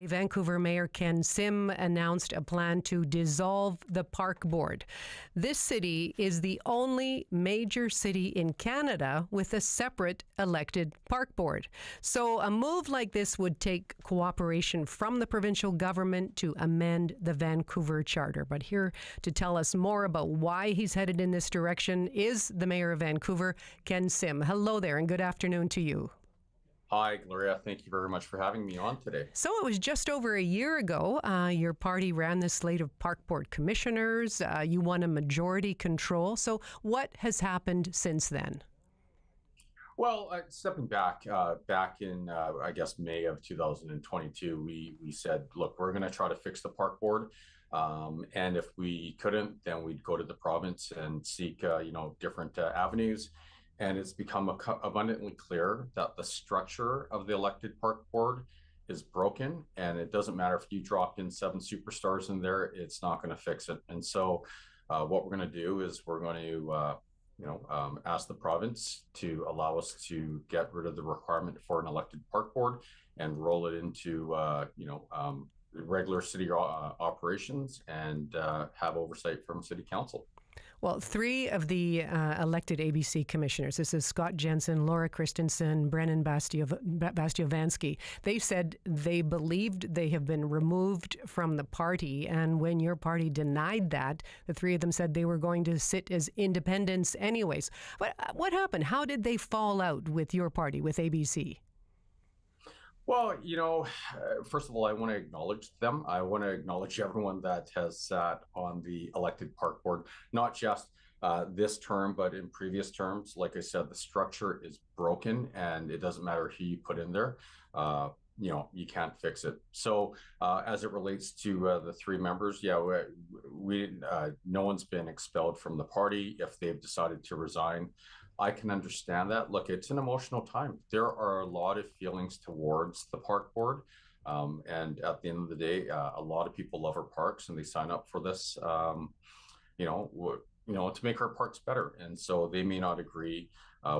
Vancouver Mayor Ken Sim announced a plan to dissolve the park board. This city is the only major city in Canada with a separate elected park board. So a move like this would take cooperation from the provincial government to amend the Vancouver Charter. But here to tell us more about why he's headed in this direction is the Mayor of Vancouver, Ken Sim. Hello there and good afternoon to you. Hi, Gloria. Thank you very much for having me on today. So it was just over a year ago, your party ran this slate of park board commissioners. You won a majority control. So what has happened since then? Well, stepping back, back in, I guess, May of 2022, we said, look, we're going to try to fix the park board. And if we couldn't, then we'd go to the province and seek, different avenues. And it's become abundantly clear that the structure of the elected park board is broken, and it doesn't matter if you drop in 7 superstars in there, it's not going to fix it. And so what we're going to do is we're going to ask the province to allow us to get rid of the requirement for an elected park board and roll it into regular city operations and have oversight from city council. Well, 3 of the elected ABC commissioners, this is Scott Jensen, Laura Christensen, Brennan Bastiovansky, they said they believed they have been removed from the party. And when your party denied that, the 3 of them said they were going to sit as independents anyways. But what happened? How did they fall out with your party, with ABC? Well, first of all, I want to acknowledge them. I want to acknowledge everyone that has sat on the elected park board, not just this term, but in previous terms. Like I said, the structure is broken and it doesn't matter who you put in there. You can't fix it. So as it relates to the 3 members, we no one's been expelled from the party. If they've decided to resign, I can understand that. Look, it's an emotional time. There are a lot of feelings towards the park board. And at the end of the day, a lot of people love our parks and they sign up for this, to make our parks better. And so they may not agree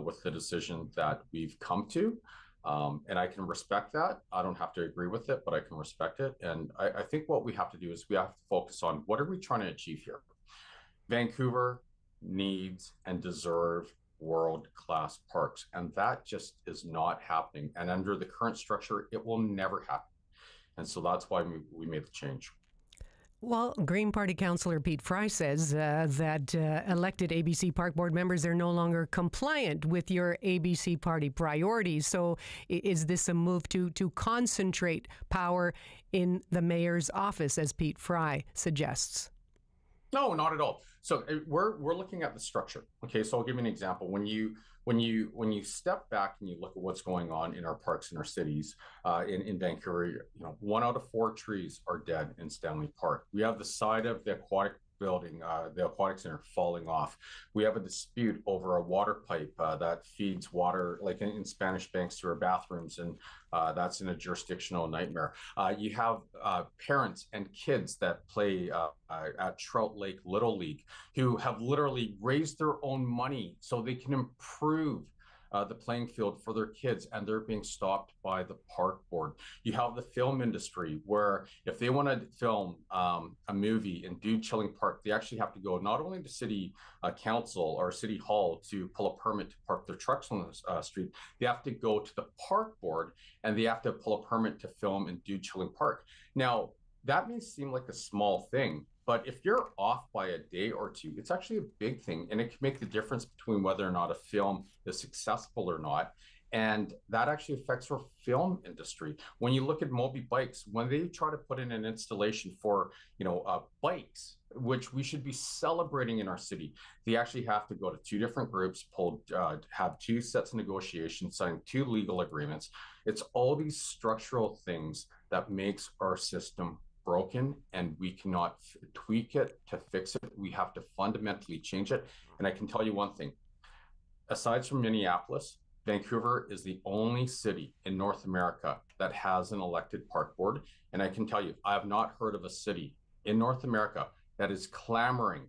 with the decision that we've come to. And I can respect that. I don't have to agree with it, but I can respect it. And I think what we have to do is we have to focus on what are we trying to achieve here? Vancouver needs and deserves world-class parks, and that just is not happening. And under the current structure, it will never happen. And so that's why we made the change. Well, Green Party Councillor Pete Fry says that elected ABC Park Board members are no longer compliant with your ABC Party priorities. So is this a move to concentrate power in the mayor's office, as Pete Fry suggests? No, not at all. So we're looking at the structure. Okay, so I'll give you an example. When you step back and you look at what's going on in our parks in our cities, in Vancouver, 1 out of 4 trees are dead in Stanley Park. We have the side of the aquatic building, the aquatic center, falling off. We have a dispute over a water pipe that feeds water, like in Spanish Banks, to our bathrooms, and that's in a jurisdictional nightmare. You have parents and kids that play at Trout Lake Little League who have literally raised their own money so they can improve the playing field for their kids, and they're being stopped by the park board. You have the film industry where if they want to film a movie in Dude Chilling Park, they actually have to go not only to city council or city hall to pull a permit to park their trucks on the street, they have to go to the park board and they have to pull a permit to film in Dude Chilling Park. Now, that may seem like a small thing, but if you're off by a day or 2, it's actually a big thing, and it can make the difference between whether or not a film is successful or not. And that actually affects our film industry. When you look at Moby Bikes, when they try to put in an installation for, bikes, which we should be celebrating in our city, they actually have to go to 2 different groups, have 2 sets of negotiations, sign 2 legal agreements. It's all these structural things that makes our system broken, and we cannot tweak it to fix it. We have to fundamentally change it. And I can tell you one thing, aside from Minneapolis, Vancouver is the only city in North America that has an elected park board. And I can tell you, I have not heard of a city in North America that is clamoring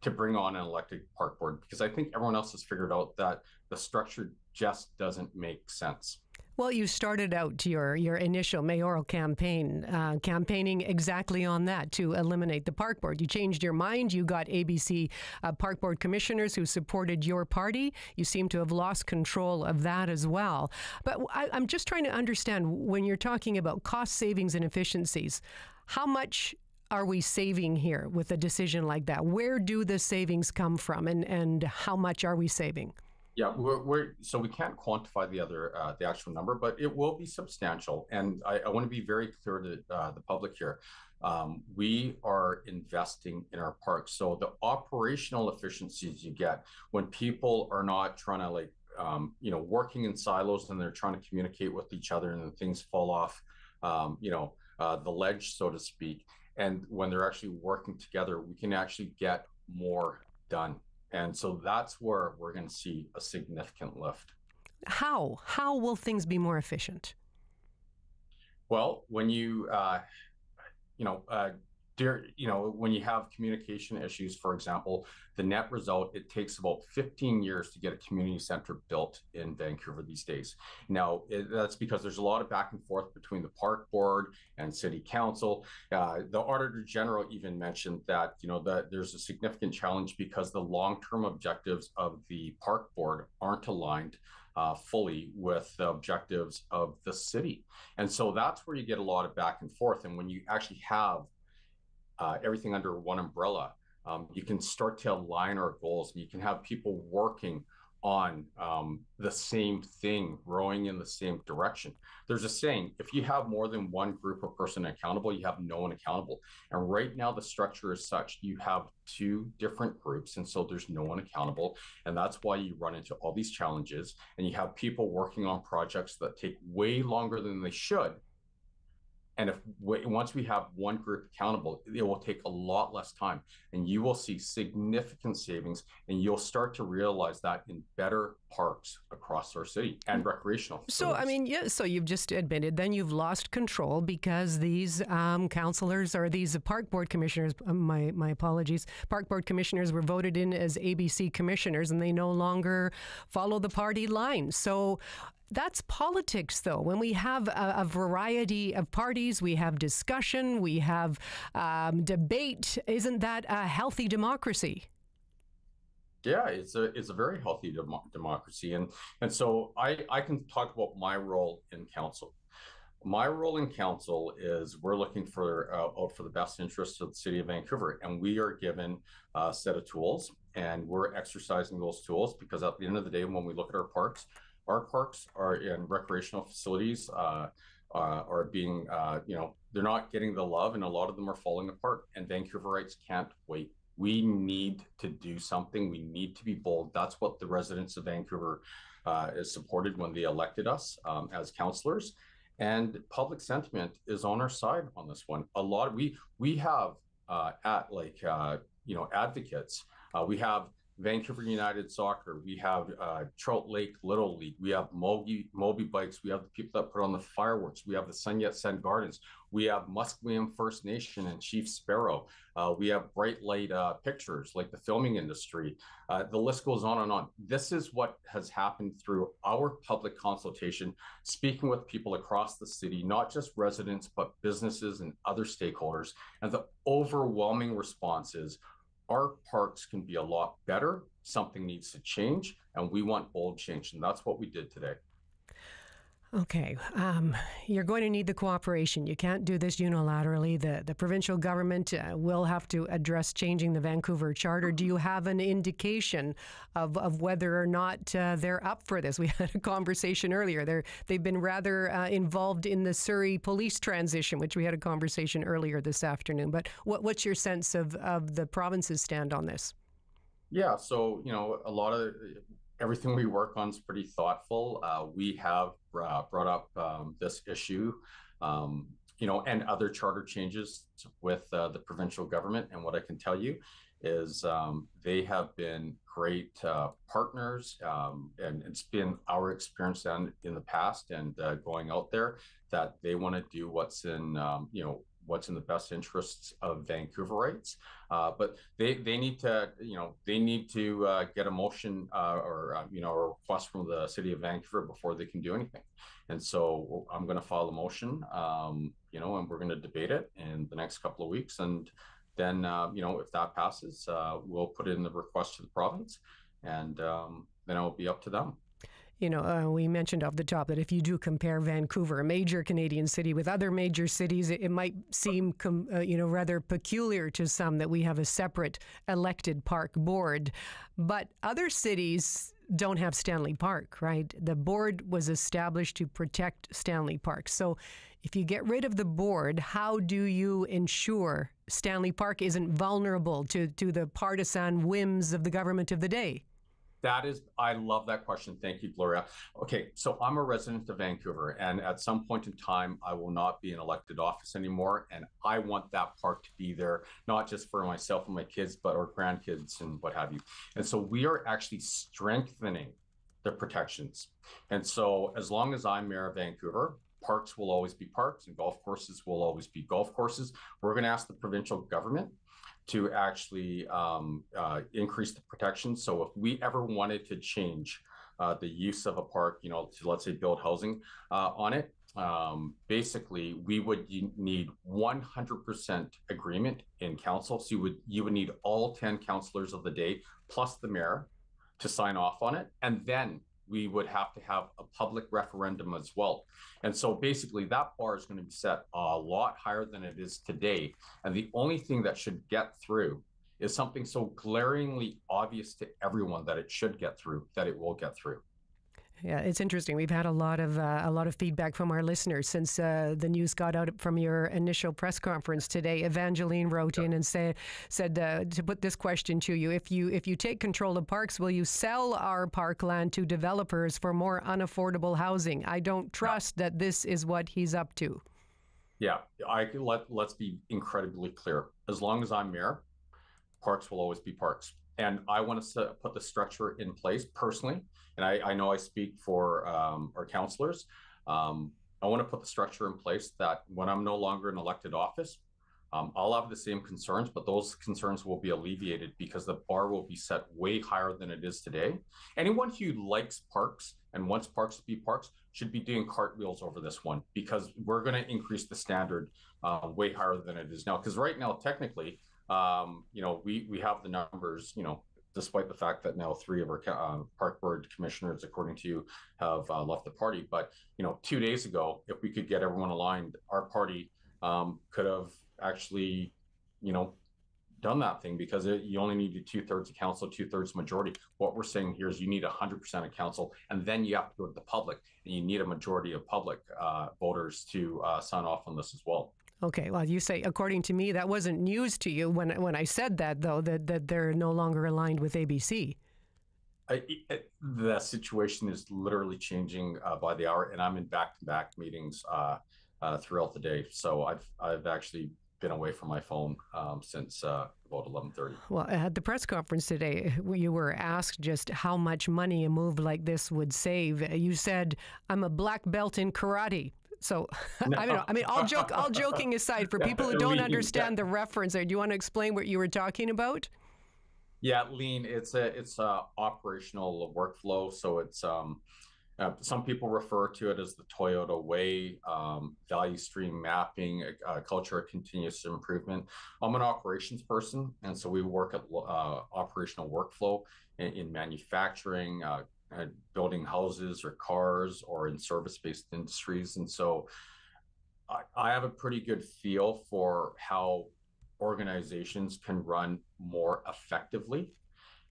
to bring on an elected park board, because I think everyone else has figured out that the structure just doesn't make sense. Well, you started out your initial mayoral campaign, campaigning exactly on that, to eliminate the park board. You changed your mind. You got ABC park board commissioners who supported your party. You seem to have lost control of that as well. But I'm just trying to understand, when you're talking about cost savings and efficiencies, how much are we saving here with a decision like that? Where do the savings come from, and how much are we saving? Yeah, so we can't quantify the actual number, but it will be substantial. And I want to be very clear to the public here. We are investing in our parks. So the operational efficiencies you get when people are not trying to working in silos, and they're trying to communicate with each other, and then things fall off, the ledge, so to speak. And when they're actually working together, we can actually get more done. And so that's where we're going to see a significant lift. How? How will things be more efficient? Well, when when you have communication issues, for example, the net result, it takes about 15 years to get a community center built in Vancouver these days. Now, that's because there's a lot of back and forth between the park board and city council. The Auditor General even mentioned that, that there's a significant challenge because the long-term objectives of the park board aren't aligned fully with the objectives of the city. And so that's where you get a lot of back and forth. And when you actually have everything under one umbrella, you can start to align our goals, and you can have people working on the same thing, rowing in the same direction. There's a saying, if you have more than one group or person accountable, you have no one accountable. And right now the structure is such, you have two different groups, and so there's no one accountable. And that's why you run into all these challenges, and you have people working on projects that take way longer than they should. And once we have one group accountable, it will take a lot less time, and you will see significant savings, and you'll start to realize that in better parks across our city and recreational facilities. So you've just admitted then you've lost control because these councillors, or these park board commissioners, my apologies, park board commissioners were voted in as ABC commissioners, and they no longer follow the party line. So that's politics, though. When we have a variety of parties, we have discussion, we have debate. Isn't that a healthy democracy? Yeah, it's a very healthy democracy, and so I can talk about my role in council. My role in council is we're looking for the best interests of the city of Vancouver, and we are given a set of tools, and we're exercising those tools because at the end of the day, when we look at our parks are in recreational facilities are being, they're not getting the love, and a lot of them are falling apart, and Vancouverites can't wait. We need to do something. We need to be bold. That's what the residents of Vancouver is supported when they elected us as councillors, and public sentiment is on our side on this one. We have advocates. We have Vancouver United Soccer, we have Trout Lake Little League, we have Moby Bikes, we have the people that put on the fireworks, we have the Sun Yet Sun Gardens, we have Musqueam First Nation and Chief Sparrow, we have Bright Light Pictures, like the filming industry. The list goes on and on. This is what has happened through our public consultation, speaking with people across the city, not just residents, but businesses and other stakeholders. And the overwhelming response is, our parks can be a lot better. Something needs to change, and we want bold change. And that's what we did today. Okay. You're going to need the cooperation. You can't do this unilaterally. The provincial government will have to address changing the Vancouver Charter. Do you have an indication of whether or not they're up for this? We had a conversation earlier. They've been rather involved in the Surrey police transition, which we had a conversation earlier this afternoon. But what's your sense of the province's stand on this? Yeah, so, a lot of everything we work on is pretty thoughtful. We have brought up this issue, and other charter changes with the provincial government. And what I can tell you is they have been great partners, and it's been our experience in the past and going out there that they want to do what's in what's in the best interests of Vancouverites. But they need to, they need to get a motion or a request from the city of Vancouver before they can do anything. And so I'm going to file a motion, and we're going to debate it in the next couple of weeks. And then, if that passes, we'll put in the request to the province, and then it'll be up to them. We mentioned off the top that if you do compare Vancouver, a major Canadian city, with other major cities, it might seem, rather peculiar to some that we have a separate elected park board. But other cities don't have Stanley Park, right? The board was established to protect Stanley Park. So if you get rid of the board, how do you ensure Stanley Park isn't vulnerable to the partisan whims of the government of the day? I love that question. Thank you, Gloria. Okay, so I'm a resident of Vancouver, and at some point in time, I will not be in elected office anymore. And I want that park to be there, not just for myself and my kids, but our grandkids and what have you. And so we are actually strengthening the protections. And so as long as I'm mayor of Vancouver, parks will always be parks and golf courses will always be golf courses. We're going to ask the provincial government to actually increase the protection. So if we ever wanted to change the use of a park, to, let's say, build housing on it, basically we would need 100% agreement in council. So you would need all 10 councillors of the day plus the mayor to sign off on it, and then we would have to have a public referendum as well. And so basically that bar is going to be set a lot higher than it is today. And the only thing that should get through is something so glaringly obvious to everyone that it should get through, that it will get through. Yeah, it's interesting. We've had a lot of feedback from our listeners since the news got out from your initial press conference today. Evangeline wrote in and said to put this question to you: if you take control of parks, will you sell our parkland to developers for more unaffordable housing? I don't trust that this is what he's up to. Yeah, let's be incredibly clear. As long as I'm mayor, parks will always be parks. And I want to put the structure in place personally. And I know I speak for our councillors. I want to put the structure in place that when I'm no longer in elected office, I'll have the same concerns, but those concerns will be alleviated because the bar will be set way higher than it is today. Anyone who likes parks and wants parks to be parks should be doing cartwheels over this one, because we're going to increase the standard way higher than it is now. Because right now, technically, we have the numbers, despite the fact that now 3 of our park board commissioners, according to you, have left the party. But, 2 days ago, if we could get everyone aligned, our party could have actually, done that thing, because you only needed 2/3 of council, 2/3 majority. What we're saying here is you need 100% of council, and then you have to go to the public, and you need a majority of public voters to sign off on this as well. Okay, well, you say, according to me, that wasn't news to you when I said that, though, that they're no longer aligned with ABC. The situation is literally changing by the hour, and I'm in back-to-back meetings throughout the day. So I've actually been away from my phone since about 11:30. Well, at the press conference today, you were asked just how much money a move like this would save. You said, "I'm a black belt in karate." So, no. I mean, all joking aside, for people who don't understand the reference there, do you want to explain what you were talking about? Yeah, lean. It's a operational workflow. So it's some people refer to it as the Toyota way, value stream mapping, culture of continuous improvement. I'm an operations person, and so we work at operational workflow in manufacturing, building houses or cars, or in service-based industries. And so I have a pretty good feel for how organizations can run more effectively.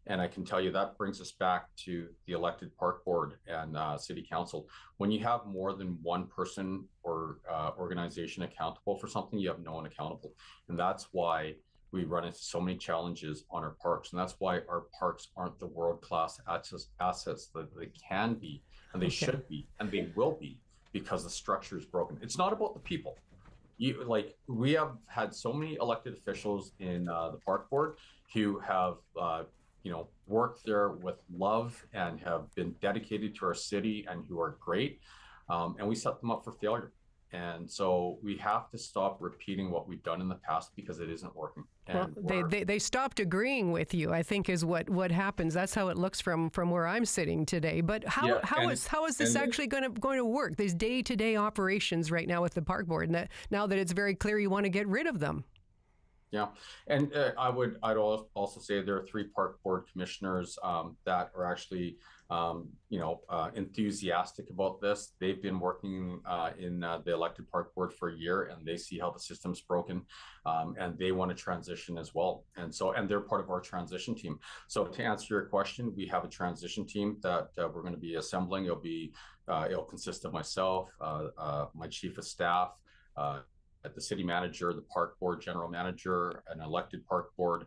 And I can tell you that brings us back to the elected park board and city council. When you have more than one person or organization accountable for something, you have no one accountable. And that's why we run into so many challenges on our parks. And that's why our parks aren't the world-class assets that they can be, and they should be, and they will be, because the structure is broken. It's not about the people. We have had so many elected officials in the park board who have worked there with love and have been dedicated to our city and who are great. And we set them up for failure. And so we have to stop repeating what we've done in the past because it isn't working. Well, And they stopped agreeing with you, I think, is what happens. That's how it looks from where I'm sitting today. But how is this actually going to work? These day-to-day operations right now with the park board, now that it's very clear you want to get rid of them. Yeah, and I'd also say there are 3 park board commissioners that are actually enthusiastic about this. They've been working in the elected park board for a year, and they see how the system's broken, and they want to transition as well. And they're part of our transition team. So to answer your question, we have a transition team that we're going to be assembling. It'll consist of myself, my chief of staff, the city manager, the park board general manager, an elected park board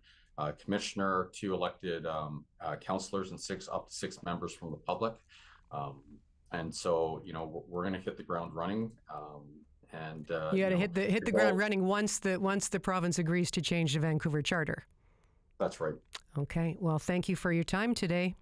commissioner, 2 elected councillors, and up to 6 members from the public. And so, we're going to hit the ground running. You got to hit the ground running once the province agrees to change the Vancouver Charter. That's right. Okay. Well, thank you for your time today.